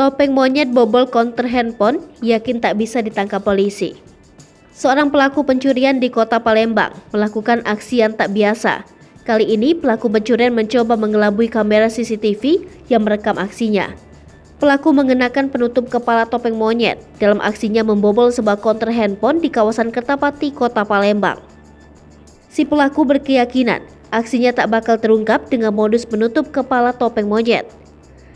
Topeng monyet bobol konter handphone, yakin tak bisa ditangkap polisi. Seorang pelaku pencurian di kota Palembang melakukan aksi yang tak biasa. Kali ini pelaku pencurian mencoba mengelabui kamera CCTV yang merekam aksinya. Pelaku mengenakan penutup kepala topeng monyet dalam aksinya membobol sebuah konter handphone di kawasan Kertapati, kota Palembang. Si pelaku berkeyakinan aksinya tak bakal terungkap dengan modus menutup kepala topeng monyet.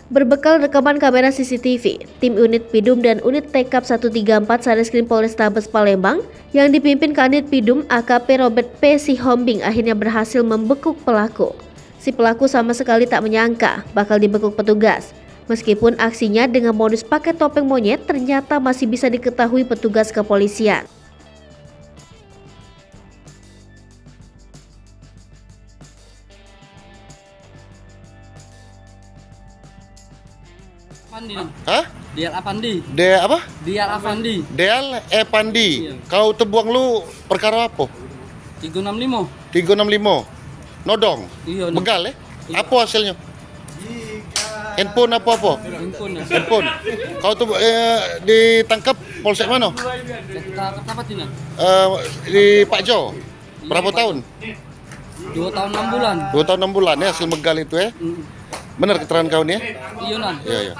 Berbekal rekaman kamera CCTV, tim unit Pidum dan unit Tekap 134 Sareskrim Polrestabes Palembang yang dipimpin Kanit Pidum AKP Robert P. Sihombing akhirnya berhasil membekuk pelaku. Si pelaku sama sekali tak menyangka bakal dibekuk petugas. Meskipun aksinya dengan modus pakai topeng monyet ternyata masih bisa diketahui petugas kepolisian. Afandi. Hah? Dial Afandi. Apa? Dial Afandi. Deal Pandi. Iya. Kau tebuang lu perkara apa? 365. 365. Nodong. Iya. Begal Apa hasilnya? Handphone apa? Handphone. Handphone. Kau tuh ditangkap polsek mana? Apa ini? Di Pak Jo. Berapa tahun? 2 tahun 6 bulan. 2 tahun 6 bulan ya hasil begal itu ya. Benar keterangan kau nih? Iya nan. Iya.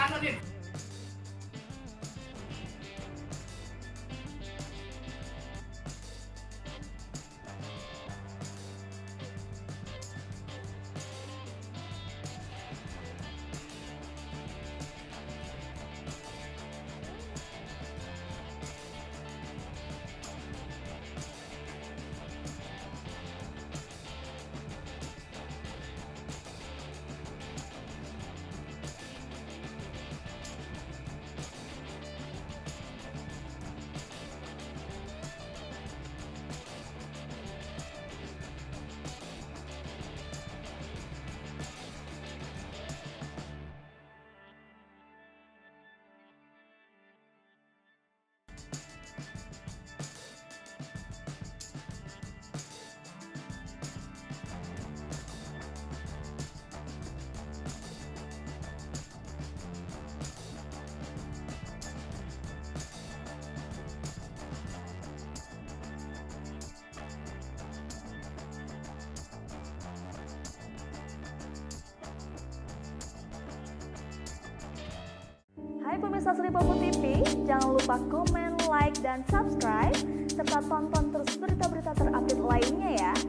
Hai pemirsa Sri Popo TV, jangan lupa komen, like, dan subscribe, serta tonton terus berita-berita terupdate lainnya